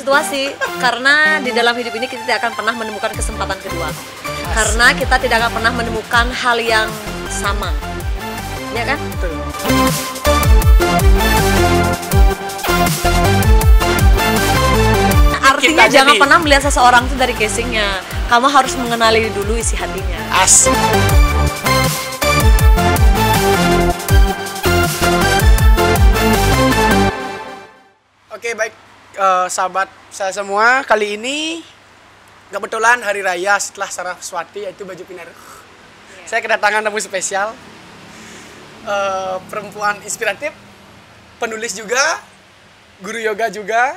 situasi, karena di dalam hidup ini kita tidak akan pernah menemukan kesempatan kedua. Karena kita tidak akan pernah menemukan hal yang sama. Ya kan? Betul. Artinya jangan pernah melihat seseorang itu dari casingnya. Kamu harus mengenali dulu isi hatinya. Asik. Oke, baik sahabat saya semua, kali ini kebetulan hari raya setelah Saraswati, yaitu baju Pinar. Saya kedatangan tamu spesial, perempuan inspiratif, penulis juga, guru yoga juga.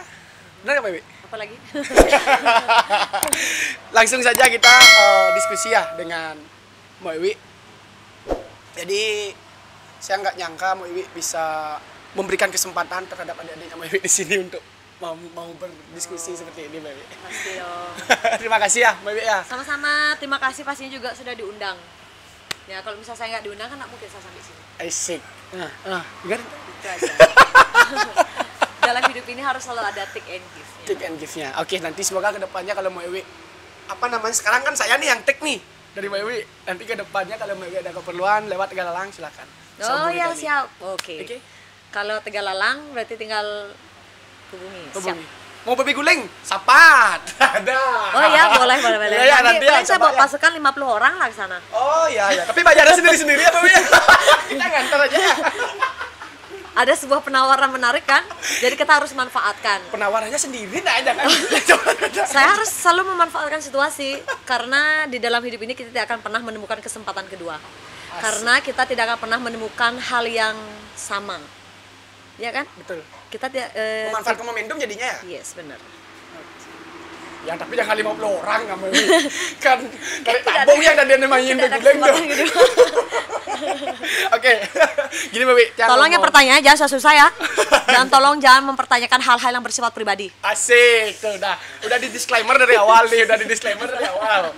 Benar nggak, Mbak Iwi? Apa lagi? Langsung saja kita diskusi ya dengan Mbak Iwi. Jadi saya nggak nyangka Mbak Iwi bisa memberikan kesempatan terhadap adik-adik Mbak Iwi di sini untuk mau berdiskusi seperti ini, Mbak Iwi. Pasti dong. Terima kasih ya, Mbak Iwi ya. Sama-sama, terima kasih pastinya juga sudah diundang. Ya kalau misalnya saya nggak diundang kan nggak mungkin saya sampai sini. Asik. Dengar? Itu aja. Dalam hidup ini harus selalu ada take and give. Take and give-nya. Oke, nanti semoga kedepannya kalau Mbak Iwi, apa namanya, sekarang kan saya nih yang take nih dari Mbak Iwi. Nanti kedepannya kalau Mbak Iwi ada keperluan lewat Tegalalang silakan. Oh ya, siap. Oke. Oke. Kalau Tegalalang berarti tinggal hubungi. Siap. Mau babi guling? Sapat. Ada. Oh iya, boleh. Ya, nanti Nanti saya bawa coba ya. pasukan 50 orang lah ke sana. Oh iya. Tapi bayarnya sendiri-sendiri ya, Mbak Iwi. Kita ngantar aja ya. Ada sebuah penawaran menarik kan? Jadi kita harus manfaatkan. Penawarannya sendiri, nah jangan. Saya harus selalu memanfaatkan situasi karena di dalam hidup ini kita tidak akan pernah menemukan kesempatan kedua. Karena kita tidak akan pernah menemukan hal yang sama. Ya kan? Betul. Kita tidak Memanfaatkan momentum jadinya ya? Yes, benar. Ya tapi jangan 50 orang nggak mau. Kan dari tabung yang tadi mainin Tidak ada beguleng tuh. kesempatan kedua. Oke. Gini, Mbak Wi. Tolong ya pertanyaannya jangan susah-susah ya. Dan tolong jangan mempertanyakan hal-hal yang bersifat pribadi. Asik, tuh udah di disclaimer dari awal nih, udah di disclaimer dari awal.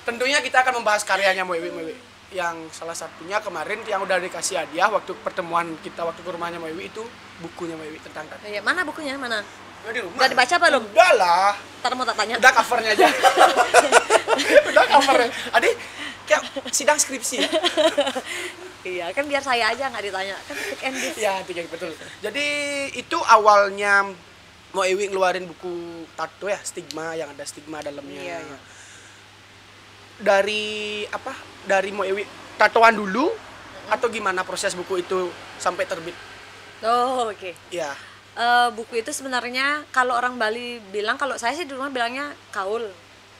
Tentunya kita akan membahas karyanya Mbak Wi. Yang salah satunya kemarin yang udah dikasih hadiah waktu pertemuan kita waktu ke rumahnya Mbak Wi itu bukunya Mbak Wi tentang tadi. Ya, mana bukunya? Mana? Di rumah. Udah dibaca belum? Udah lah. Ntar mau tak tanya. Udah covernya aja. Udah covernya. Adik, kayak sidang skripsi ya? Iya, kan biar saya aja nggak ditanya. Kan take and give. Iya, betul. Jadi itu awalnya Mo Ewi ngeluarin buku tato ya, stigma, yang ada stigma dalamnya. Iya. Dari apa? Dari Mo Ewi tatoan dulu atau gimana proses buku itu sampai terbit? Oh, oke. Iya. Buku itu sebenarnya kalau orang Bali bilang, kalau saya sih di rumah bilangnya kaul.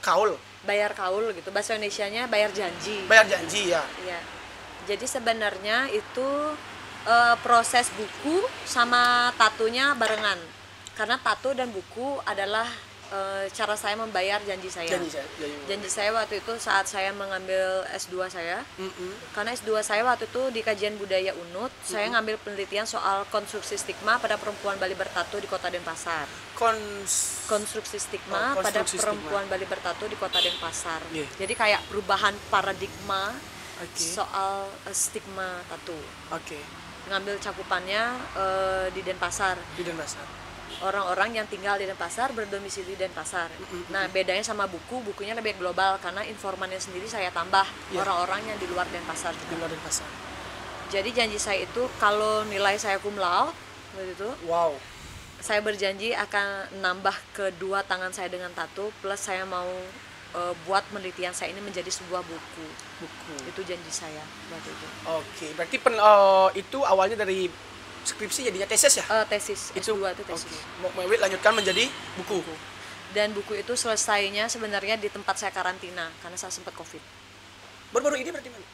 Kaul. Bayar kaul gitu. Bahasa Indonesianya bayar janji. Bayar janji ya. Iya. Jadi sebenarnya itu proses buku sama tatonya barengan. Karena tato dan buku adalah cara saya membayar janji saya. Janji saya waktu itu saat saya mengambil S2 saya. Karena S2 saya waktu itu di kajian budaya UNUD, saya ngambil penelitian soal konstruksi stigma pada perempuan Bali bertato di Kota Denpasar. Konstruksi stigma pada perempuan Bali bertato di Kota Denpasar. Yeah. Jadi kayak perubahan paradigma soal stigma tato. Ngambil cakupannya di Denpasar. Orang-orang yang tinggal di Denpasar berdomisili di Denpasar. Nah, bedanya sama bukunya lebih global karena informannya sendiri saya tambah orang-orang yang di luar Denpasar juga. Jadi janji saya itu kalau nilai saya cum laude begitu. Wow. Saya berjanji akan nambah kedua tangan saya dengan tato plus saya mau buat penelitian saya ini menjadi sebuah buku. Itu janji saya waktu itu. Oke, berarti itu awalnya dari skripsi jadinya tesis ya? Tesis, S2 itu tesis. Mau lanjutkan menjadi buku. Dan buku itu selesainya sebenarnya di tempat saya karantina karena saya sempat COVID. Baru-baru ini berarti mana?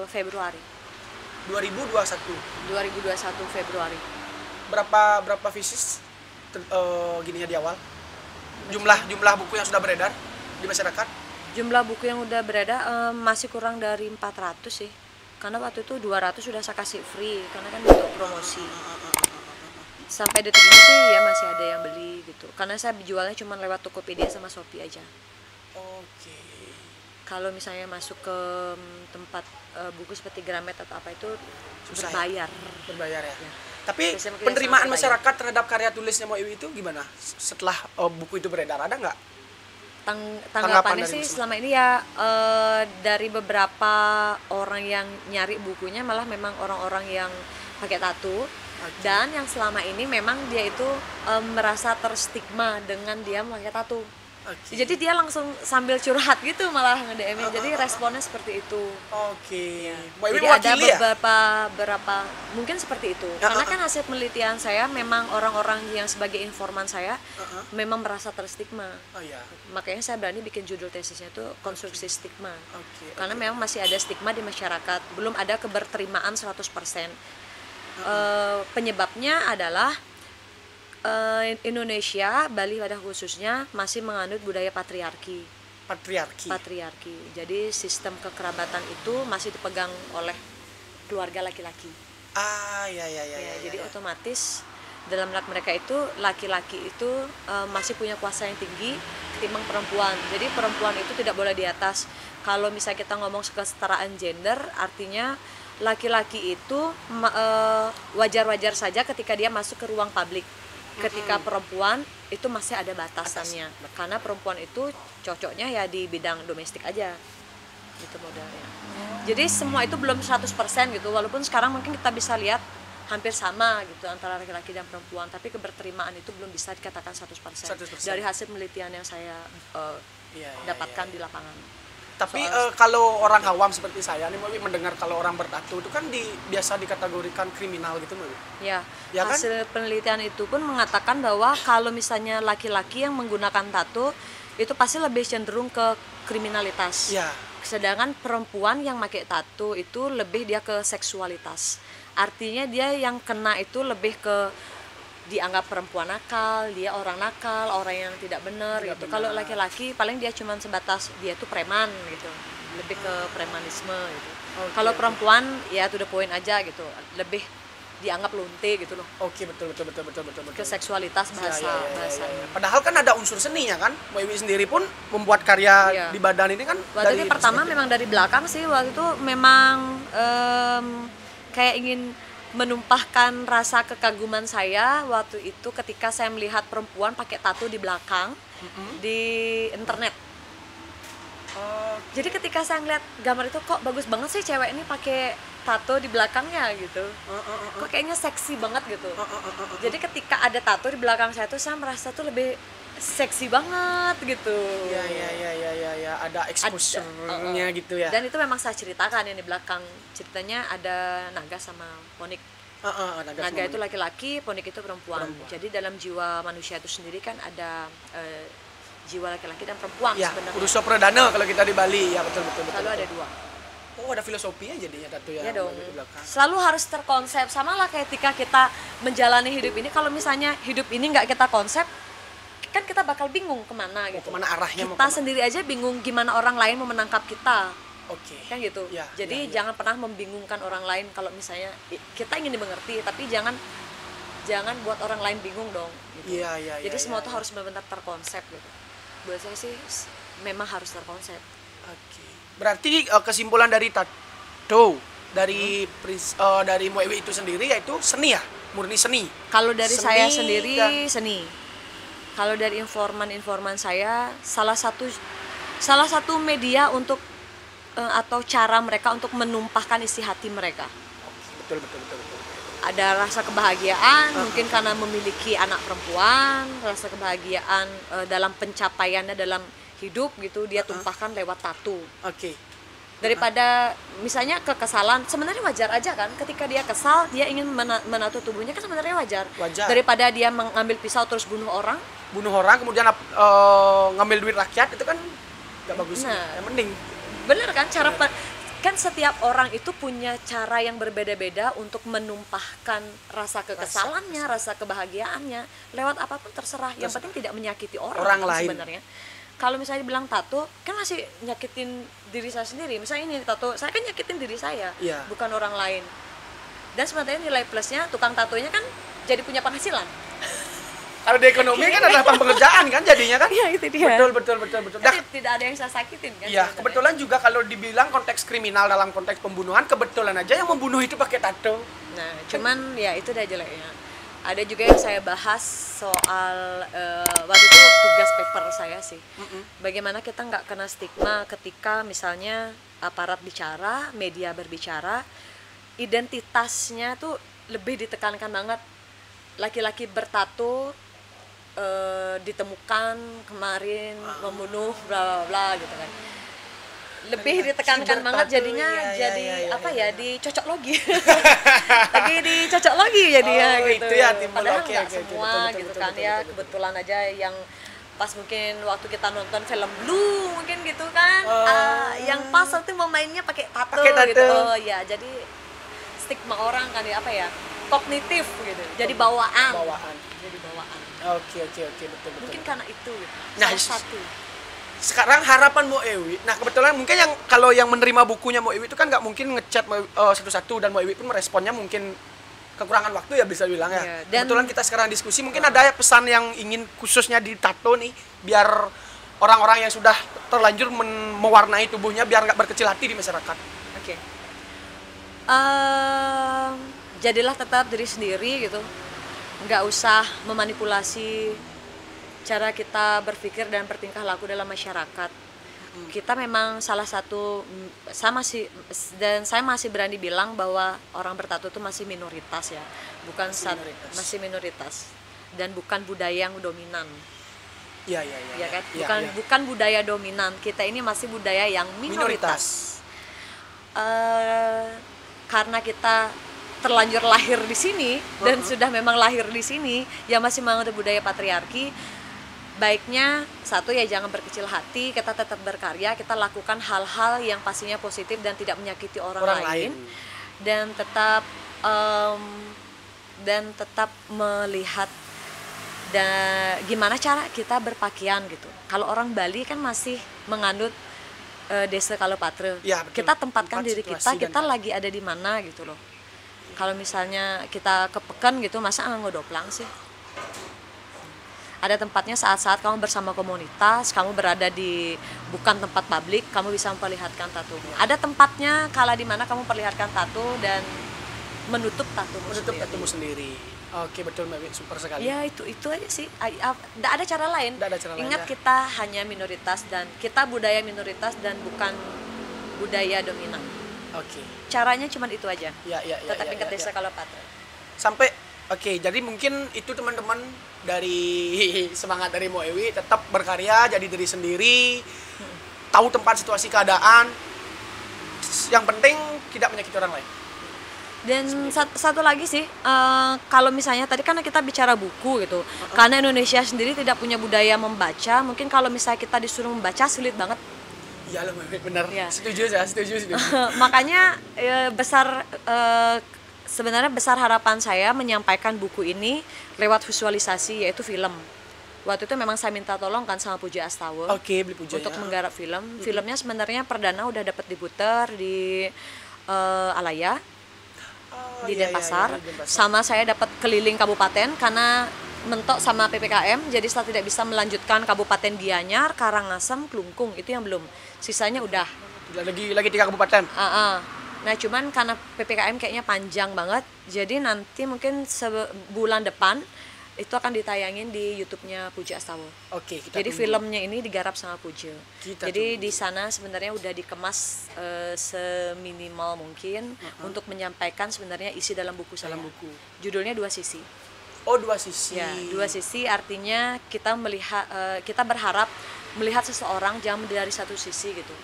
Februari 2021 Februari. Berapa visis gininya di awal? Jumlah buku yang sudah beredar di masyarakat? Jumlah buku yang udah beredar masih kurang dari 400 sih. Karena waktu itu 200 sudah saya kasih free karena kan untuk promosi. Sampai detik ini sih ya masih ada yang beli gitu. Karena saya jualnya cuma lewat Tokopedia sama Shopee aja. Oke. Kalau misalnya masuk ke tempat buku seperti Gramet atau apa itu susah berbayar. Berbayar ya. Tapi Biasanya mungkin penerimaan sangat masyarakat terhadap karya tulisnya Mbak Iwi itu gimana? Setelah buku itu beredar, ada nggak? Tanggapannya dari sih Mas selama ini ya dari beberapa orang yang nyari bukunya malah memang orang-orang yang pakai tato. Dan yang selama ini memang dia itu merasa terstigma dengan dia pakai tato. Jadi dia langsung sambil curhat gitu malah nge-DM-in. Jadi responnya seperti itu. Oke. Mbak Iwi Jadi ada mewakili ya? beberapa mungkin seperti itu. Karena kan hasil penelitian saya memang orang-orang yang sebagai informan saya memang merasa terstigma. Oh iya. Makanya saya berani bikin judul tesisnya itu konstruksi stigma. Oke. Karena memang masih ada stigma di masyarakat, belum ada keberterimaan 100%. Penyebabnya adalah Indonesia, Bali pada khususnya masih menganut budaya patriarki. Patriarki. Jadi sistem kekerabatan itu masih dipegang oleh keluarga laki-laki. Ya. Jadi otomatis dalam benak mereka itu laki-laki itu masih punya kuasa yang tinggi ketimbang perempuan. Jadi perempuan itu tidak boleh di atas. Kalau misalnya kita ngomong kesetaraan gender, artinya laki-laki itu wajar-wajar saja ketika dia masuk ke ruang publik. Ketika perempuan itu masih ada batasannya. Karena perempuan itu cocoknya ya di bidang domestik aja. Gitu modalnya. Jadi semua itu belum 100% gitu. Walaupun sekarang mungkin kita bisa lihat hampir sama gitu antara laki-laki dan perempuan, tapi keberterimaan itu belum bisa dikatakan 100%. Dari hasil penelitian yang saya dapatkan di lapangan. Tapi kalau orang awam seperti saya nih Mbak Wi, mendengar kalau orang bertato itu kan biasa dikategorikan kriminal gitu Mbak Wi. Ya, Ya kan? hasil penelitian itu pun mengatakan bahwa kalau misalnya laki-laki yang menggunakan tato itu pasti lebih cenderung ke kriminalitas. Ya. Sedangkan perempuan yang pakai tato itu lebih dia ke seksualitas. Artinya dia yang kena itu lebih ke dianggap perempuan nakal, dia orang nakal, orang yang tidak benar gitu. Kalau laki-laki paling dia cuma sebatas dia tuh preman gitu, lebih ke premanisme gitu. Kalau perempuan ya to the point aja gitu, lebih dianggap lonte gitu loh. Oke, betul. Ke seksualitas bahasanya. Padahal kan ada unsur seninya kan. Mbak Iwi sendiri pun membuat karya di badan ini kan Waktu itu pertama memang dari belakang sih, waktu itu memang kayak ingin menumpahkan rasa kekaguman saya waktu itu ketika saya melihat perempuan pakai tato di belakang di internet. Jadi ketika saya ngeliat gambar itu kok bagus banget sih cewek ini pakai tato di belakangnya gitu. Kok kayaknya seksi banget gitu. Jadi ketika ada tato di belakang saya tuh saya merasa tuh lebih seksi banget gitu. Ya, ada exposure-nya gitu ya. Dan itu memang saya ceritakan yang di belakang. Ceritanya ada naga sama ponik. Naga itu laki-laki, ponik itu perempuan. Jadi dalam jiwa manusia itu sendiri kan ada jiwa laki-laki dan perempuan sebenarnya. Purusa Pradana kalau kita di Bali, ya betul. Selalu ada dua. Oh, ada filosofinya jadinya tato ya. Iya dong. Selalu harus terkonsep. Sama lah kayak ketika kita menjalani hidup ini, kalau misalnya hidup ini nggak kita konsep, kan kita bakal bingung kemana gitu. Kemana arahnya? Kita sendiri aja bingung gimana orang lain mau menangkap kita. Oke. Kan gitu. Jadi jangan pernah membingungkan orang lain. Kalau misalnya kita ingin dimengerti, tapi jangan buat orang lain bingung dong. Gitu. Jadi semua tuh harus benar-benar terkonsep gitu. Buat saya sih memang harus terkonsep. Oke. Berarti kesimpulan dari tato dari Mbak Iwi itu sendiri yaitu seni ya, murni seni. Kalau dari Seni saya sendiri dan- seni. Kalau dari informan saya salah satu media untuk atau cara mereka untuk menumpahkan isi hati mereka. Betul. Ada rasa kebahagiaan mungkin karena memiliki anak perempuan, rasa kebahagiaan dalam pencapaiannya dalam hidup gitu dia tumpahkan lewat tato. Oke. Daripada misalnya kekesalan, sebenarnya wajar aja kan ketika dia kesal dia ingin menato tubuhnya kan sebenarnya wajar. Daripada dia mengambil pisau terus bunuh orang kemudian ngambil duit rakyat itu kan nggak bagus. Yang mending bener kan kan setiap orang itu punya cara yang berbeda-beda untuk menumpahkan rasa kekesalannya, rasa kebahagiaannya lewat apapun terserah. Yang penting tidak menyakiti orang lain sebenarnya. Kalau misalnya bilang tato kan masih nyakitin diri saya sendiri. Misalnya ini tato, saya kan nyakitin diri saya, bukan orang lain. Dan sebenarnya nilai plusnya tukang tatonya kan jadi punya penghasilan. Kalau di ekonomi kan ada lapangan pekerjaan kan jadinya kan. Iya, itu dia. Betul. Kan tidak ada yang saya sakitin kan. Iya, sebenarnya. kebetulan juga kalau dibilang konteks kriminal dalam konteks pembunuhan, kebetulan aja yang membunuh itu pakai tato. Nah, cuman ya itu udah jeleknya. Ada juga yang saya bahas soal waktu itu tugas paper saya sih. Bagaimana kita nggak kena stigma ketika misalnya aparat bicara, media berbicara, identitasnya tuh lebih ditekankan banget. Laki-laki bertato ditemukan kemarin membunuh bla bla bla gitu kan. Lebih ditekankan banget jadinya jadi apa ya, dicocok logi. Lagi dicocok logi jadinya gitu. Itu ya timbul. Padahal Oke, nggak oke, semua betul, gitu betul, kan betul, ya, betul. kebetulan aja yang pas mungkin waktu kita nonton film Blue mungkin gitu kan, yang pas waktu memainnya pakai tato gitu. Oh ya, jadi stigma orang kan ya, apa ya, kognitif gitu, jadi bawaan. Jadi bawaan. Oke, betul. Mungkin karena itu gitu. Nah, Salah satu. Sekarang harapan Mo Ewi, nah kebetulan mungkin yang kalau yang menerima bukunya Mo Ewi itu kan nggak mungkin ngechat satu-satu, dan Mo Ewi pun meresponnya mungkin kekurangan waktu ya bisa bilang ya. Dan Kebetulan kita sekarang diskusi, mungkin ada pesan yang ingin khususnya di tato nih, biar orang-orang yang sudah terlanjur mewarnai tubuhnya biar nggak berkecil hati di masyarakat. Oke. Jadilah tetap diri sendiri gitu. Nggak usah memanipulasi cara kita berpikir dan bertingkah laku dalam masyarakat. Kita memang salah satu, saya masih berani bilang bahwa orang bertato itu masih minoritas ya, masih minoritas dan bukan budaya yang dominan. Iya. Ya kan? Bukan budaya dominan. Kita ini masih budaya yang minoritas. Karena kita terlanjur lahir di sini dan sudah memang lahir di sini, yang masih menganut budaya patriarki. Baiknya satu ya, jangan berkecil hati, kita tetap berkarya, kita lakukan hal-hal yang pastinya positif dan tidak menyakiti orang lain. Dan tetap melihat gimana cara kita berpakaian gitu. Kalau orang Bali kan masih menganut desa kalopatre. Ya, kita tempatkan diri kita lagi ada di mana gitu loh. Kalau misalnya kita kepekan gitu, masa ngodoplang sih? Ada tempatnya saat-saat kamu bersama komunitas, kamu berada di bukan tempat publik, kamu bisa memperlihatkan tatumu. Ada tempatnya kala di mana kamu perlihatkan tato dan menutup tatumu sendiri. Oke, betul Mbak, super sekali. Ya itu aja sih. Tidak ada cara lain. Ingat kita hanya minoritas dan kita budaya minoritas dan bukan budaya dominan. Oke. Caranya cuma itu aja. Tetap ingat desa kalopatre. Oke, jadi mungkin itu teman-teman dari semangat dari Mo Ewi, tetap berkarya, jadi diri sendiri, tahu tempat situasi keadaan, yang penting tidak menyakiti orang lain. Dan satu lagi sih, kalau misalnya tadi kan kita bicara buku gitu, karena Indonesia sendiri tidak punya budaya membaca, mungkin kalau misalnya kita disuruh membaca sulit banget. Iya loh, benar. Ya. Setuju. Makanya sebenarnya besar harapan saya menyampaikan buku ini lewat visualisasi, yaitu film. Waktu itu memang saya minta tolong kan sama Puja Astawa. Oke, beli Puja untuk menggarap film. Filmnya sebenarnya perdana udah dapat diputar di Alaya, di Denpasar. Sama saya dapat keliling kabupaten karena mentok sama PPKM, jadi saya tidak bisa melanjutkan Kabupaten Gianyar, Karangasem, Klungkung, itu yang belum. Sisanya udah. Lagi 3 kabupaten. Nah cuman karena PPKM kayaknya panjang banget, jadi nanti mungkin sebulan depan itu akan ditayangin di YouTube-nya Puja Astawa. Oke, jadi filmnya ini digarap sama Puja. Jadi di sana sebenarnya udah dikemas seminimal mungkin untuk menyampaikan sebenarnya isi dalam buku saya. Judulnya 2 Sisi. Oh, 2 sisi. Ya, 2 sisi artinya kita kita berharap melihat seseorang jangan dari satu sisi gitu.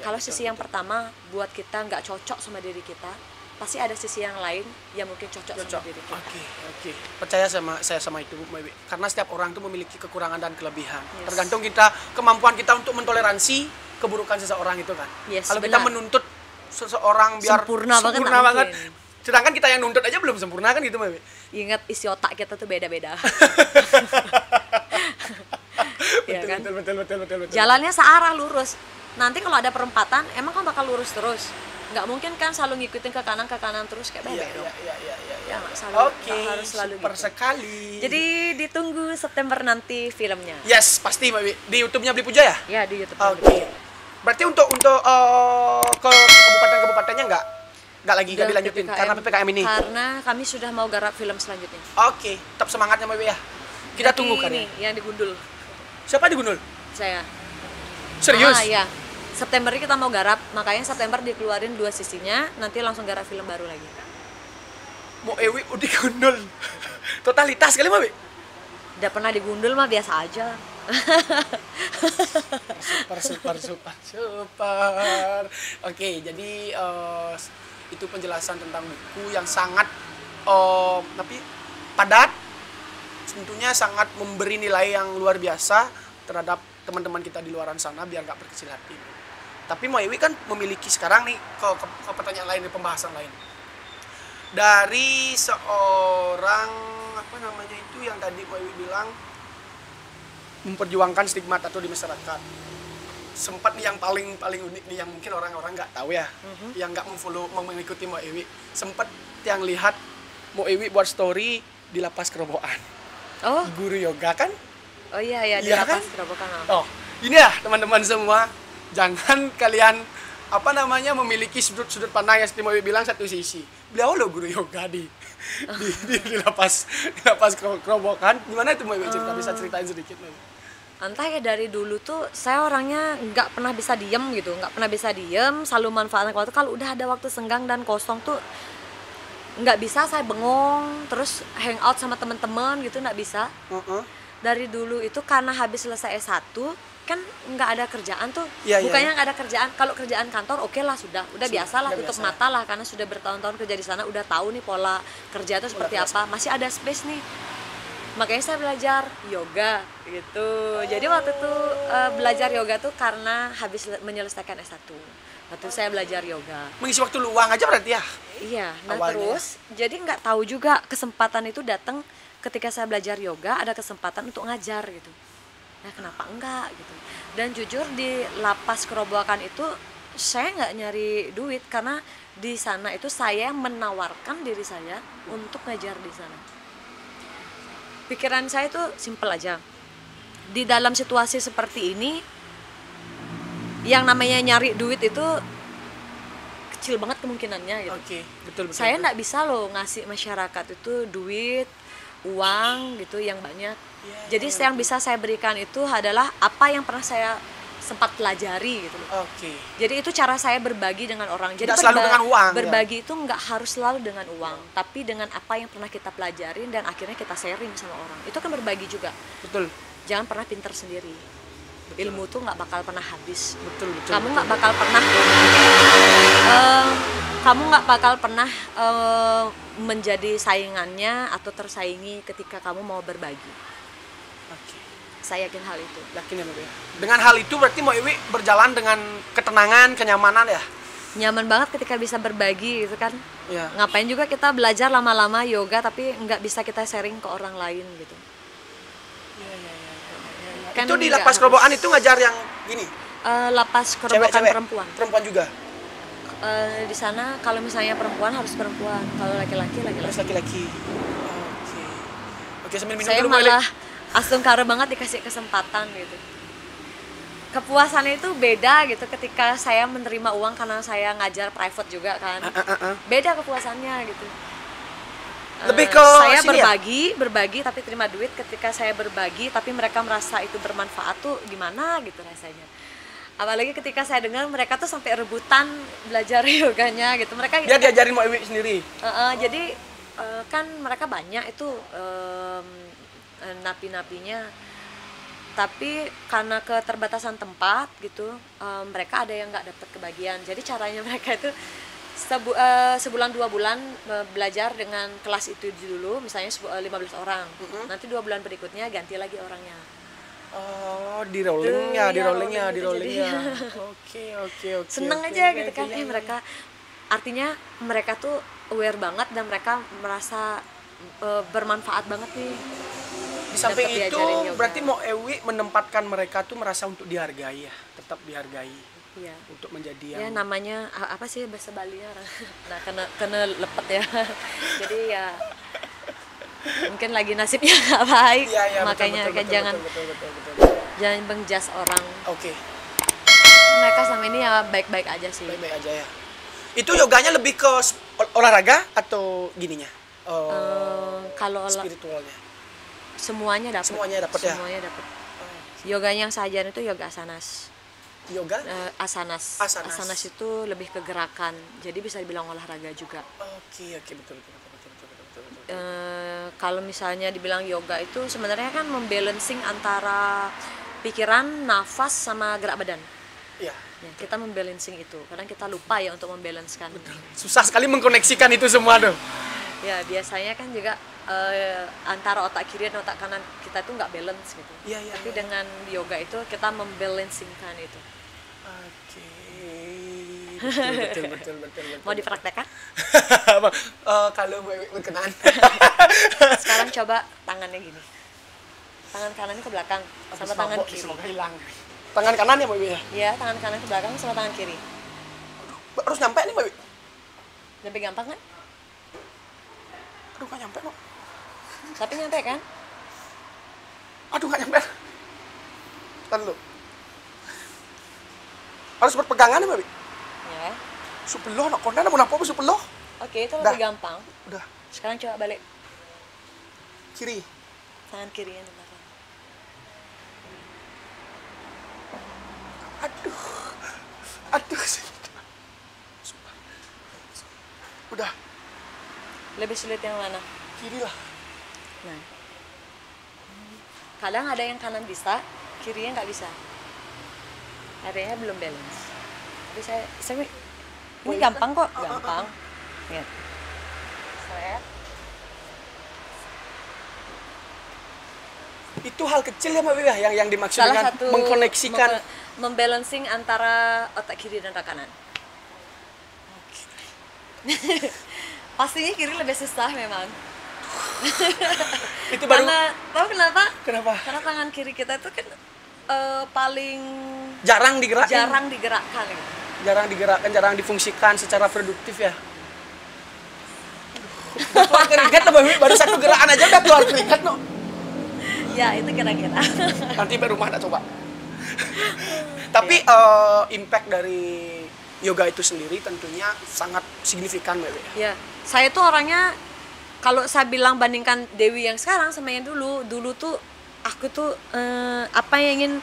Kalau sisi yang pertama buat kita nggak cocok sama diri kita, pasti ada sisi yang lain yang mungkin cocok sama diri kita. Oke. Percaya saya sama itu, karena setiap orang itu memiliki kekurangan dan kelebihan. Tergantung kemampuan kita untuk mentoleransi keburukan seseorang itu kan. Kalau kita menuntut seseorang biar sempurna banget, sedangkan kita yang nuntut aja belum sempurna kan gitu, Mbak. Ingat isi otak kita tuh beda-beda. Betul. Jalannya searah lurus. Nanti kalau ada perempatan, emang kan bakal lurus terus. nggak mungkin kan selalu ngikutin ke kanan terus kayak bebek dong. Ya nggak Oke, harus selalu super gitu. sekali. Jadi ditunggu September nanti filmnya. Yes, pasti Mbak Wi. Di YouTube-nya Beli Puja ya? Ya di YouTube. Oke. Berarti untuk ke kabupaten-kabupatennya nggak lagi nggak Udah dilanjutin karena PPKM ini. Karena kami sudah mau garap film selanjutnya. Oke, tetap semangatnya Mbak Wi ya. Kita Nanti tunggu kan ini yang di Gundul Siapa di Gundul? saya. Serius? Ah, ya. September ini kita mau garap, makanya September dikeluarin 2 sisinya, nanti langsung garap film baru lagi. Mau Ewi udah di Gundul. Totalitas kali Mbak Wi. Udah pernah di Gundul mah biasa aja. Super. Oke, jadi itu penjelasan tentang buku yang sangat tapi padat, tentunya sangat memberi nilai yang luar biasa terhadap teman-teman kita di luaran sana biar nggak berkecil hati. Tapi Mo Ewi kan memiliki sekarang nih ke pertanyaan lain, pembahasan lain dari seorang apa namanya itu yang tadi Mo Ewi bilang memperjuangkan stigma tato di masyarakat. Sempat nih yang paling unik nih yang mungkin orang-orang nggak tahu ya, yang nggak mengikuti Mo Ewi. Sempat yang lihat Mo Ewi buat story di Lapas Kerobokan. Oh, Guru yoga kan? oh iya di Iya Lapas kan? Kerobokan. Oh, ini ya teman-teman semua, jangan kalian apa namanya memiliki sudut pandang yang seperti Mo Ewi bilang satu sisi. Beliau loh guru yoga di lapas Kerobokan. Gimana itu Mo Ewi cerita? Bisa ceritain sedikit Mo Ewi? Entah ya dari dulu tuh saya orangnya nggak pernah bisa diem gitu, nggak pernah bisa diem, selalu manfaatkan waktu. Kalau udah ada waktu senggang dan kosong tuh nggak bisa saya bengong, terus hangout sama teman-teman gitu nggak bisa. Dari dulu itu karena habis selesai S1 kan nggak ada kerjaan tuh, bukannya nggak ada kerjaan, kalau kerjaan kantor oke lah sudah biasa lah, tutup mata lah karena sudah bertahun-tahun kerja di sana, udah tahu nih pola kerja itu seperti apa, masih ada space nih. Makanya saya belajar yoga gitu. Jadi waktu itu belajar yoga tuh karena habis menyelesaikan S1. Waktu saya belajar yoga. Mengisi waktu luang aja berarti ya? Iya, nah Awalnya. terus jadi nggak tahu juga kesempatan itu datang ketika saya belajar yoga, ada kesempatan untuk ngajar gitu. Nah kenapa enggak gitu. Dan jujur di Lapas Kerobokan itu saya nggak nyari duit karena di sana itu saya menawarkan diri saya untuk ngajar di sana. Pikiran saya tuh simpel aja. Di dalam situasi seperti ini, yang namanya nyari duit itu kecil banget kemungkinannya gitu. Oke, betul. Saya nggak bisa loh ngasih masyarakat itu duit, uang gitu yang banyak. Jadi yang bisa saya berikan itu adalah apa yang pernah saya sempat pelajari gitu loh. Oke. Jadi itu cara saya berbagi dengan orang. Jadi Tidak selalu dengan uang, berbagi itu nggak harus selalu dengan uang, tapi dengan apa yang pernah kita pelajarin dan akhirnya kita sharing sama orang. Itu kan berbagi juga. Betul. Jangan pernah pintar sendiri. Ilmu tuh nggak bakal pernah habis. Betul. Kamu nggak bakal pernah menjadi saingannya atau tersaingi ketika kamu mau berbagi. Oke. Saya yakin hal itu. Yakin ya Mbak ya? Dengan hal itu berarti Mo Ewi berjalan dengan ketenangan, kenyamanan ya? Nyaman banget ketika bisa berbagi gitu kan. Iya. Ngapain juga kita belajar lama-lama yoga tapi nggak bisa kita sharing ke orang lain gitu. Kan Itu di nggak Lapas harus- Kerobokan itu ngajar yang gini? Lapas Kerobokan Cewek-cewek? perempuan. Perempuan juga? Di sana kalau misalnya perempuan harus perempuan, kalau laki-laki Harus laki-laki. laki-laki? Oke. Oke, sambil minum Saya dulu Mbak Eli. malah asungkara banget dikasih kesempatan gitu. Kepuasannya itu beda gitu ketika saya menerima uang karena saya ngajar private juga kan. Beda kepuasannya gitu. Lebih ke saya sini ya? berbagi tapi terima duit. Ketika saya berbagi tapi mereka merasa itu bermanfaat tuh gimana gitu rasanya. Apalagi ketika saya dengar mereka tuh sampai rebutan belajar yoganya gitu. Mereka Dia diajarin Mo Ewi sendiri? jadi kan mereka banyak itu napi-napinya, tapi karena keterbatasan tempat gitu mereka ada yang nggak dapat kebagian. Jadi caranya mereka itu sebulan 2 bulan belajar dengan kelas itu dulu, misalnya 15 orang. Nanti 2 bulan berikutnya ganti lagi orangnya. Oh, di rollingnya. Oke. Seneng aja gitu kan. Mereka artinya mereka tuh aware banget dan mereka merasa bermanfaat banget nih. Di samping Dapat itu diajarin yoga. berarti Mo Ewi menempatkan mereka tuh merasa untuk dihargai ya, tetap dihargai. Iya. untuk menjadi Ya yang namanya apa sih bahasa Balinya orang. Nah, kena lepet ya. Jadi ya mungkin lagi nasibnya nggak baik. Iya, iya, Makanya betul, kan betul, jangan betul, betul, betul. jangan menjas orang. Oke, Mereka selama ini ya baik-baik aja sih. baik-baik aja ya. Itu yoganya lebih ke olahraga atau gininya? Kalau Spiritualnya. semuanya dapat. Semuanya dapat ya? Semuanya dapat. Yoganya yang saya ajarin itu yoga asanas. Yoga? Asanas. Asanas. Asanas itu lebih ke gerakan. Jadi bisa dibilang olahraga juga. Oke, betul, betul, betul, betul, betul, betul, betul. Kalau misalnya dibilang yoga itu sebenarnya kan membalancing antara pikiran, nafas sama gerak badan. Iya. Ya, kita membalancing itu. Kadang kita lupa ya untuk membalancekan. Susah sekali mengkoneksikan itu semua tuh. Ya biasanya kan juga antara otak kiri dan otak kanan kita tuh nggak balance gitu. Iya, iya. Tapi dengan yoga itu kita membalancingkan itu. Oke. Betul, betul, betul. Mau dipraktekkan? Kalau berkenan. Sekarang coba tangannya gini. Tangan kanannya ke belakang sama tangan kiri. Semoga hilang. Tangan kanan ya, Mbak Wiwi ya? Iya, tangan kanan ke belakang sama tangan kiri. Harus nyampe nih, Mbak Wiwi. Lebih gampang kan? Aduh, nggak nyampe, Mbak. Tapi nyampe kan? Aduh, nggak nyampe. Tahan dulu. Harus berpegangan ya, Mbak Wiwi? Ya. Supeloh, nak kondan, mau nampak supeloh? Oke, itu Dah. lebih gampang. Udah, Sekarang coba balik kiri. tangan kiri yang di belakang. Aduh. Udah, Lebih sulit yang mana? kiri lah. Nah. Kadang ada yang kanan bisa, kirinya nggak bisa. Areanya belum balance. Tapi saya ini gampang kok, gampang. Ya. Saya Itu hal kecil ya, Mbak Wiwi, yang dimaksud salah dengan satu mengkoneksikan. membalancing antara otak kiri dan otak kanan. Pastinya kiri lebih susah memang. Itu baru. Karena tahu kenapa? Kenapa? Karena tangan kiri kita itu kan paling Jarang digerakkan. jarang digerakkan gitu. Jarang digerakkan, jarang difungsikan secara produktif ya. Udah keluar keringat loh, Mbak Wiwi. Baru satu gerakan aja udah keluar keringat loh. Ya itu kira-kira. Nanti di rumah tak coba. Tapi impact dari yoga itu sendiri tentunya sangat signifikan, Mbak Wiwi. Ya, saya tuh orangnya kalau saya bilang bandingkan Dewi yang sekarang sama yang dulu tuh aku tuh apa yang ingin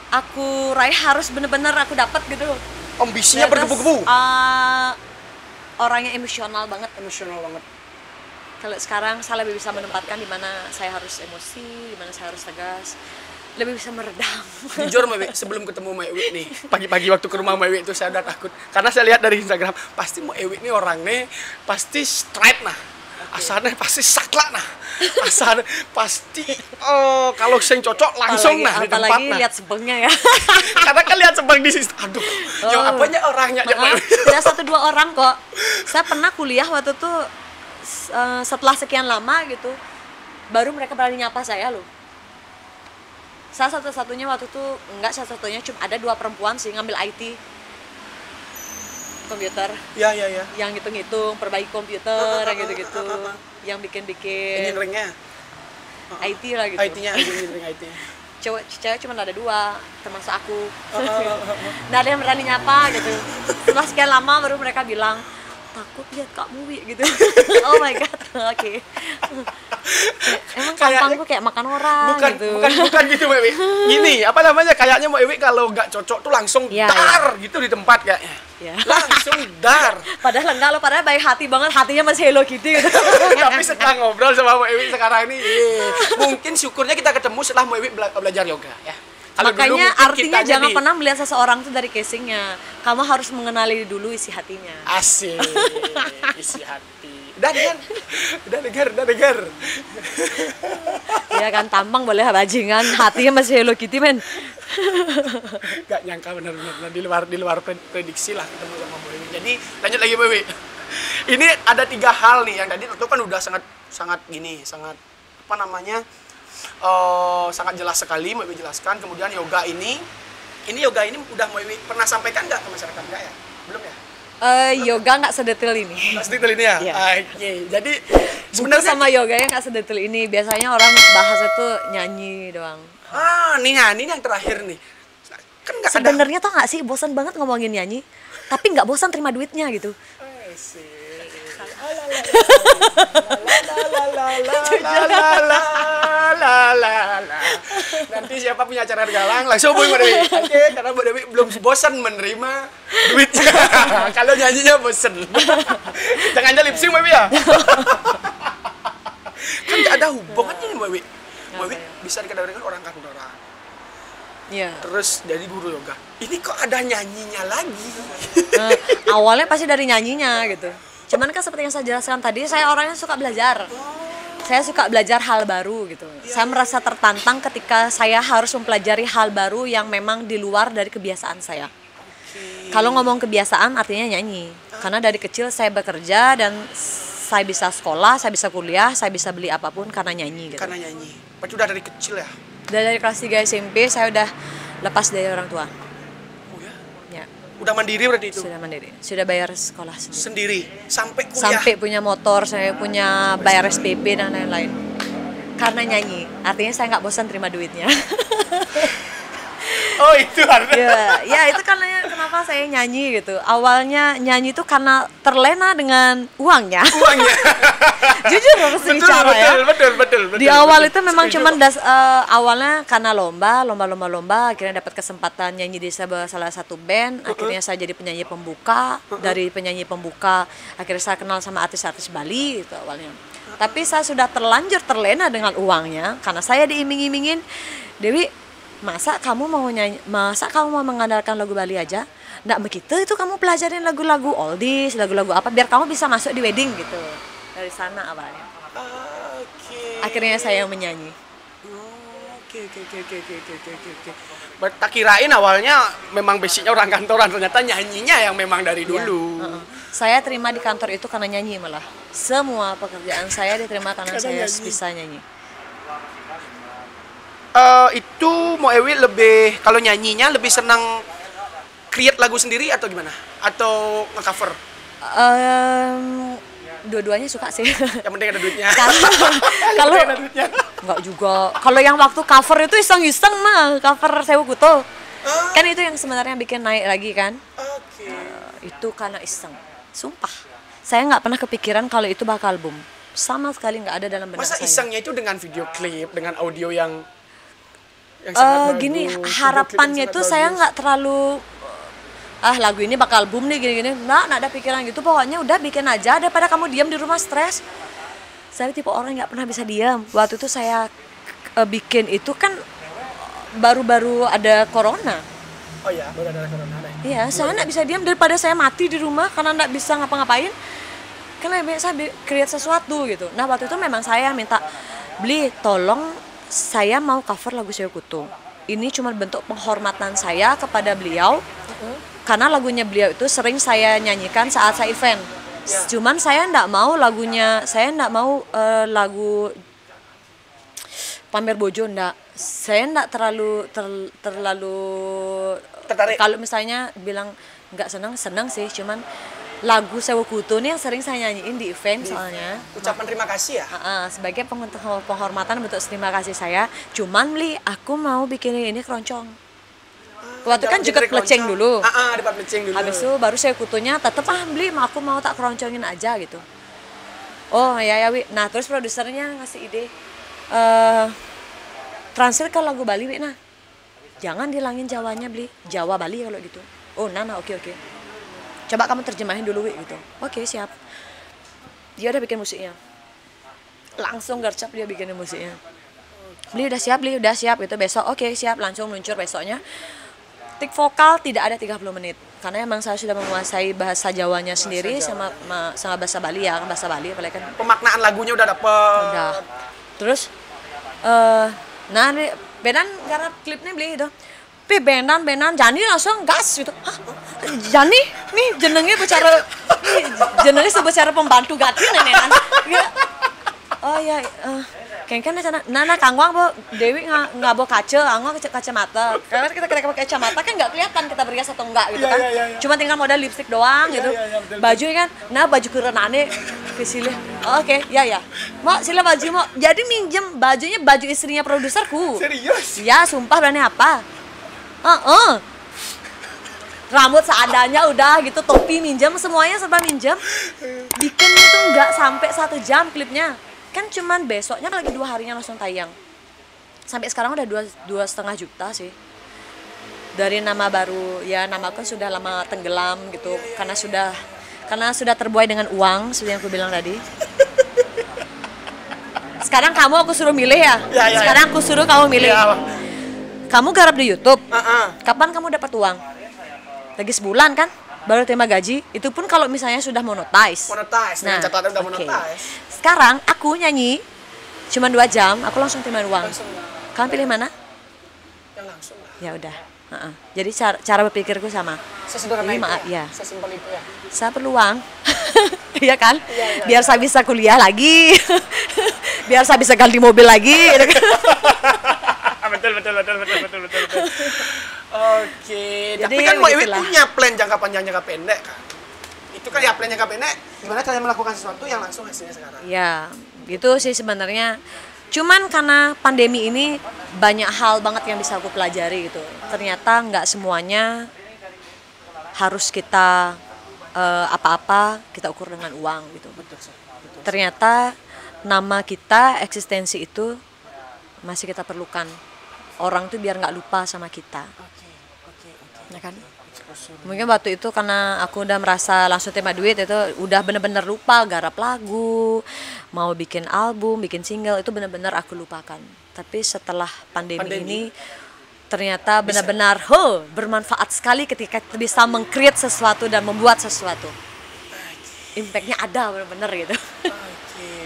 aku raih harus bener-bener aku dapat gitu. Ambisinya Terus, bergebu-gebu. Orangnya emosional banget. Emosional banget. Kalau sekarang saya lebih bisa menempatkan di mana saya harus emosi, di mana saya harus tegas, lebih bisa meredam. Jujur Mbak Wiwi, sebelum ketemu Mbak Wiwi nih, pagi-pagi waktu ke rumah Mbak Wiwi itu saya udah takut. Karena saya lihat dari Instagram, pasti Mbak Wiwi ini orang nih pasti straight nah. Asalnya pasti saklek nah. Asalnya pasti kalau sing cocok langsung nah di tempat apalagi nah. lihat sebengnya ya. Karena kan lihat sebang di situ. Aduh. Yo apanya orangnya aja Mbak Maaf, Wiwi. tidak 1-2 orang kok. Saya pernah kuliah waktu itu setelah sekian lama gitu, baru mereka berani nyapa saya loh. Saya satu-satunya waktu itu, enggak satu-satunya, cuma ada 2 perempuan sih ngambil IT komputer, Ya. yang hitung-hitung, perbaiki komputer, yang gitu-gitu, yang bikin-bikin Engineering-nya. IT lah gitu. IT-nya, engineering IT. Cewek cuma ada 2, termasuk aku. Nggak ada yang berani nyapa gitu. Setelah sekian lama baru mereka bilang, takut lihat Kak Muwi gitu. Oh my god, oke. Emang tampangku kayak makan orang Bukan, gitu. bukan gitu Mbak Wiwi. Gini, apa namanya, kayaknya Mbak Wiwi kalau nggak cocok tuh langsung Ya, dar gitu di tempat kayaknya. Ya. Langsung dar. Padahal enggak loh, padahal baik hati banget, hatinya masih Hello Kitty gitu. Tapi setelah ngobrol sama Mbak Wiwi sekarang ini, mungkin syukurnya kita ketemu setelah Mbak Wiwi belajar yoga ya. Kalau dulu Makanya mungkin artinya kita jangan jadi- pernah melihat seseorang tuh dari casingnya. Kamu harus mengenali dulu isi hatinya. Asik, isi hati. Udah dengar. Ya kan, tampang boleh bajingan, hatinya masih Hello Kitty men. Gak nyangka benar-benar di luar prediksi lah ketemu sama Mbak Wiwi. Jadi lanjut lagi Mbak Wiwi. Ini ada 3 hal nih yang tadi itu kan udah sangat apa namanya, sangat jelas sekali Mbak Wiwi jelaskan. Kemudian yoga ini ini yoga ini udah mau pernah sampaikan nggak ke masyarakat? Nggak ya? Belum ya? Yoga nggak sedetail ini. Pasti ini ya? Iya. Oke, jadi Sebenarnya sebenarnya sama yoganya nggak sedetail ini. Biasanya orang bahas itu nyanyi doang. ini yang terakhir nih. Kan nggak ada. Sebenarnya tau nggak sih bosan banget ngomongin nyanyi, tapi nggak bosan terima duitnya gitu. Nanti siapa punya acara galang langsung hubungi Mbak Dewi. Oke, karena Mbak Dewi belum bosan menerima duitnya. Kalau nyanyinya bosan. Jangan aja lip sync Mbak Dewi ya. Kan nggak ada hubungannya nih Mbak Dewi. Mbak Dewi bisa dikategorikan orang kantoran. Iya. Terus jadi guru yoga. Ini kok ada nyanyinya lagi? Awalnya pasti dari nyanyinya gitu. Cuman kan seperti yang saya jelaskan tadi, saya orangnya suka belajar. Saya suka belajar hal baru gitu. Saya merasa tertantang ketika saya harus mempelajari hal baru yang memang di luar dari kebiasaan saya. Kalau ngomong kebiasaan artinya nyanyi. Karena dari kecil saya bekerja dan saya bisa sekolah, saya bisa kuliah, saya bisa beli apapun karena nyanyi gitu. Karena nyanyi. Berarti udah dari kecil ya? Dari kelas 3 SMP saya udah lepas dari orang tua. Oh ya? Ya, Udah mandiri berarti itu? sudah mandiri. Sudah bayar sekolah sendiri. Sendiri? Sampai kuliah? Sampai punya motor, saya punya bayar SPP dan lain-lain. Karena nyanyi, artinya saya nggak bosan terima duitnya. Oh itu artinya? Ya itu karena kenapa saya nyanyi gitu. Awalnya nyanyi itu karena terlena dengan uangnya. Uangnya? Jujur harus bicara ya. Betul. Di awal itu memang cuman awalnya karena lomba, akhirnya dapat kesempatan nyanyi di salah satu band. Akhirnya saya jadi penyanyi pembuka. Dari penyanyi pembuka, akhirnya saya kenal sama artis-artis Bali itu awalnya. Tapi saya sudah terlanjur terlena dengan uangnya karena saya diiming-imingin, Dewi, masa kamu mau mengandalkan lagu Bali aja? Nggak begitu, itu kamu pelajarin lagu-lagu oldies, lagu-lagu apa biar kamu bisa masuk di wedding gitu. Dari sana awalnya. Akhirnya saya yang menyanyi. Oke. Tak kirain awalnya memang basicnya orang kantoran, ternyata nyanyinya yang memang dari dulu. Saya terima di kantor itu karena nyanyi malah. Semua pekerjaan saya diterima karena saya bisa nyanyi. Itu Mo Ewi lebih, kalau nyanyinya lebih senang create lagu sendiri atau gimana? Atau nge-cover? Dua-duanya suka sih. Yang penting ada duitnya. Kalau enggak juga. Kalau yang waktu cover itu iseng-iseng mah, cover Sewu Kuto. Kan itu yang sebenarnya bikin naik lagi kan? Itu karena iseng. Sumpah. Saya nggak pernah kepikiran kalau itu bakal boom. Sama sekali nggak ada dalam benak saya. Masa isengnya itu dengan video klip, dengan audio yang sangat gini, bagus, harapannya video klip yang tuh sangat saya bagus. nggak terlalu lagu ini bakal boom nih gini-gini. Nggak ada pikiran gitu. Pokoknya udah bikin aja daripada kamu diam di rumah stres. Saya tipe orang nggak pernah bisa diam. Waktu itu saya bikin itu kan baru-baru ada corona. Oh ya, baru ada corona. Iya, saya nggak bisa diam daripada saya mati di rumah karena nggak bisa ngapa-ngapain. Kan lebih saya create sesuatu gitu. Nah waktu itu memang saya minta beli, tolong saya mau cover lagu Sewu Kuto. Ini cuma bentuk penghormatan saya kepada beliau. Karena lagunya beliau itu sering saya nyanyikan saat saya event. Cuman saya nggak mau lagunya, saya nggak mau lagu pamer bojo, nggak. Saya nggak terlalu tertarik. Kalau misalnya bilang nggak senang sih, cuman lagu Sewu Kuto nih yang sering saya nyanyiin di event soalnya. Ucapan terima kasih ya? Sebagai penghormatan bentuk terima kasih saya. Cuman beli, aku mau bikin ini keroncong. Waktu kan juga plecing dulu. Dapat plecing dulu. Habis itu baru Sewu Kutonya tetep beli, aku mau tak keroncongin aja gitu. Oh ya Wi. Nah terus produsernya ngasih ide, transfer ke lagu Bali Wi. Nah jangan dilangin Jawanya beli, Jawa Bali kalau gitu. Oh Nana oke. Coba kamu terjemahin dulu Wi gitu. Oke siap. Dia udah bikin musiknya. Langsung gercep dia bikin musiknya. Beli udah siap gitu. Besok oke siap, langsung meluncur besoknya. Tik vokal tidak ada 30 menit. Karena emang saya sudah menguasai bahasa Jawanya sendiri sama bahasa Bali ya, bahasa Bali apalagi kan. Pemaknaan lagunya udah dapet. Udah. Terus nah benan karena klipnya beli itu. Pi benan Jani langsung gas gitu. Hah? Jani nih jenengnya bicara pembantu gatin nenenan. Ya. Oh ya Kan nana kangwang bo Dewi nggak bawa kaca, angwang kacamata. Karena kita pakai kacamata kan nggak kelihatan kita berias atau enggak gitu kan. Cuma tinggal modal lipstick doang gitu. Baju kan, nah baju kerenane kesile. Oke, ya. Mau sila baju mau. Jadi minjem bajunya baju istrinya produserku. Serius? Ya, sumpah berani apa? Rambut seadanya udah gitu, topi minjem, semuanya serba minjem. Bikin itu nggak sampai 1 jam klipnya. Kan cuman besoknya lagi 2 harinya langsung tayang. Sampai sekarang udah 2,5 juta sih. Dari nama baru, ya namaku sudah lama tenggelam gitu, karena sudah terbuai dengan uang seperti yang aku bilang tadi. Sekarang kamu aku suruh milih ya. Sekarang aku suruh kamu milih. Kamu garap di YouTube. Kapan kamu dapat uang? Lagi sebulan kan? Baru terima gaji. Itu pun kalau misalnya sudah monetize. Nah, catatan udah monetize. Sekarang aku nyanyi cuma 2 jam, aku langsung terima uang. Kamu pilih mana? Yang langsung lah. Ya udah. Jadi cara berpikirku sama. Sesederhana itu. Ya. Sesimpel itu ya. Saya perlu uang. Iya kan? Biar saya bisa kuliah lagi. Biar saya bisa ganti mobil lagi. betul. Oke, tapi Jadi kan Mbak Iwi begitulah. punya plan jangka panjang, jangka pendek kan? Itu kan ya plan jangka pendek, gimana cara melakukan sesuatu yang langsung hasilnya sekarang? Ya, gitu sih sebenarnya. Cuman karena pandemi ini banyak hal banget yang bisa aku pelajari gitu. Ternyata nggak semuanya harus kita apa-apa kita ukur dengan uang gitu. Betul. Ternyata nama kita, eksistensi itu masih kita perlukan. Orang tuh biar nggak lupa sama kita. Ya kan? Mungkin waktu itu karena aku udah merasa langsung terima duit itu udah bener-bener lupa garap lagu, mau bikin album, bikin single itu bener-bener aku lupakan. Tapi setelah pandemi ini ternyata benar-benar bermanfaat sekali ketika kita bisa meng-create sesuatu dan membuat sesuatu. Impactnya ada bener-bener gitu.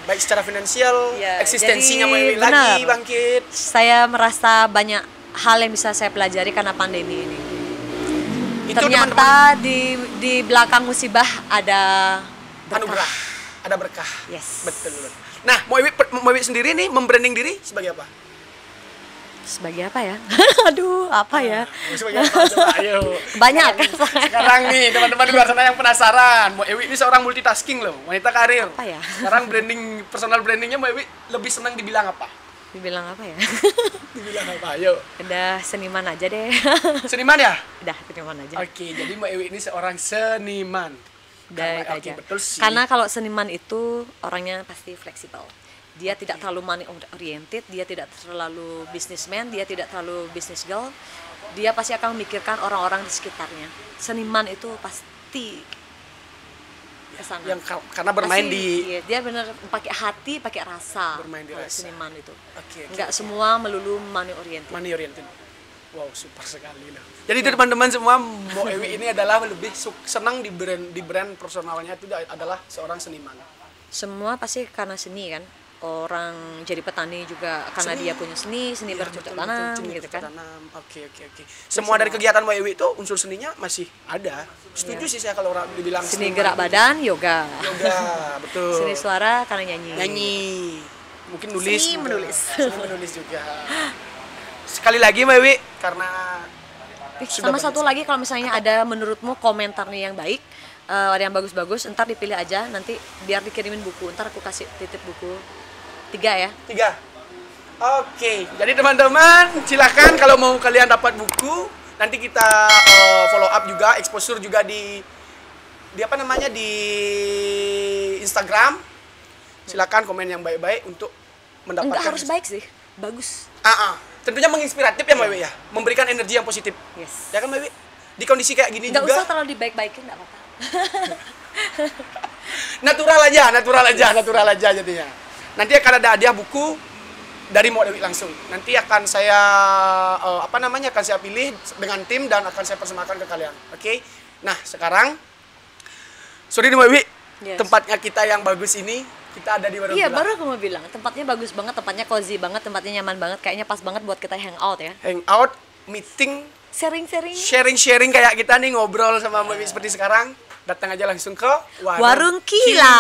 Baik secara finansial, Ya, eksistensinya jadi Mbak Iwi lagi bangkit. Saya merasa banyak hal yang bisa saya pelajari karena pandemi ini. Itu Ternyata di belakang musibah ada berkah. anugerah, ada berkah. Yes. Betul. Nah, Mbak Iwi sendiri nih membranding diri sebagai apa? Sebagai apa ya? Aduh, apa ya? Sebagai apa? Coba, ayo. Banyak. Sekarang nih teman-teman di luar sana yang penasaran, Mbak Ewi ini seorang multitasking loh, wanita karir. Apa ya? Sekarang personal brandingnya Mbak Ewi lebih senang dibilang apa? Dibilang apa ya? Dibilang apa? Ayo. Udah seniman aja deh. Seniman ya? Udah seniman aja. Oke, jadi Mbak Ewi ini seorang seniman. Udah itu Oke, aja. betul sih. Karena kalau seniman itu orangnya pasti fleksibel. Dia tidak terlalu money oriented, dia tidak terlalu businessman, dia tidak terlalu business girl. Dia pasti akan memikirkan orang-orang di sekitarnya. Seniman itu pasti kesana. Karena bermain Pasti, di iya, dia benar pakai hati, pakai rasa. Bermain di kalau rasa. seniman itu. Oke. Enggak semua melulu money oriented. money oriented. Wow, super sekali loh. Jadi itu teman-teman semua, Mbak Ewi ini adalah lebih senang di brand personalnya itu adalah seorang seniman. Semua pasti karena seni kan. Orang jadi petani juga karena dia punya seni Ya, bercocok betul, tanam seni gitu bercocok kan. tanam. Oke. Semua dari kegiatan Mbak Ewi itu unsur seninya masih ada. Setuju sih saya kalau orang dibilang Seni seniman gerak itu. badan, yoga. Yoga, betul. Seni suara karena nyanyi. Nyanyi. Mungkin nulis. Seni juga. menulis. Seni menulis juga. Sekali lagi Mbak Ewi karena Sama satu lagi kalau misalnya ada menurutmu komentarnya yang baik, ada yang bagus-bagus, ntar dipilih aja, nanti biar dikirimin buku, ntar aku kasih titip buku 3 ya. 3. Oke, jadi teman-teman silakan kalau mau kalian dapat buku, nanti kita follow up juga, exposure juga di apa namanya di Instagram. Silakan komen yang baik-baik untuk mendapatkan. Enggak harus baik sih, bagus. Tentunya menginspiratif ya Mbak Ewi ya, memberikan energi yang positif. Yes. Ya kan Mbak Ewi? Di kondisi kayak gini Nggak juga. usah terlalu dibaik-baikin, nggak apa-apa. natural aja jadinya. Nanti akan ada hadiah buku dari Mbak Ewi langsung. Nanti akan saya akan saya pilih dengan tim dan akan saya persembahkan ke kalian. Oke? Nah, sekarang sorry nih Mbak Ewi, Yes. tempatnya kita yang bagus ini kita ada di Warung Iya, Gula. baru aku mau bilang, tempatnya bagus banget, tempatnya cozy banget, tempatnya nyaman banget, kayaknya pas banget buat kita hangout ya. Hangout, meeting, Sharing-sharing. sharing kayak kita nih ngobrol sama Mbak Ewi seperti sekarang. Datang aja langsung ke Warung Kila.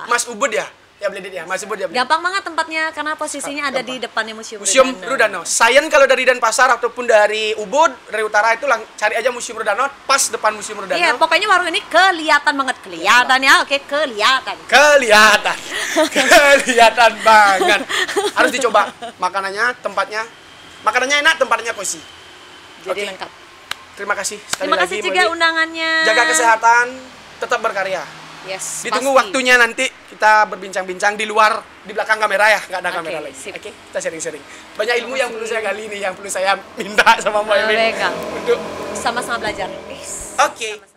Mas Ubud ya? Ya Bledit ya, masih sebut ya Bledit. Gampang banget tempatnya karena posisinya ada di depannya Museum Rudano. Sayan kalau dari Denpasar ataupun dari Ubud, dari utara itu cari aja Museum Rudano, pas depan Museum Rudano. Iya, pokoknya warung ini kelihatan banget, kelihatan ya. Oke, kelihatan. Kelihatan. Kelihatan banget. Harus dicoba makanannya, tempatnya. Makanannya enak, tempatnya cozy. Jadi Oke. lengkap. Terima kasih sekali Terima lagi. kasih juga Mbak Wi. undangannya. Jaga kesehatan, tetap berkarya. Yes, Ditunggu pasti. waktunya nanti kita berbincang-bincang di luar, di belakang kamera ya, nggak ada Oke, kamera lagi. sip. Oke, kita sharing-sharing. Banyak ilmu yang perlu saya gali nih, yang perlu saya minta sama Mbak Wi Baik, Kang. untuk Sama-sama belajar. Oke.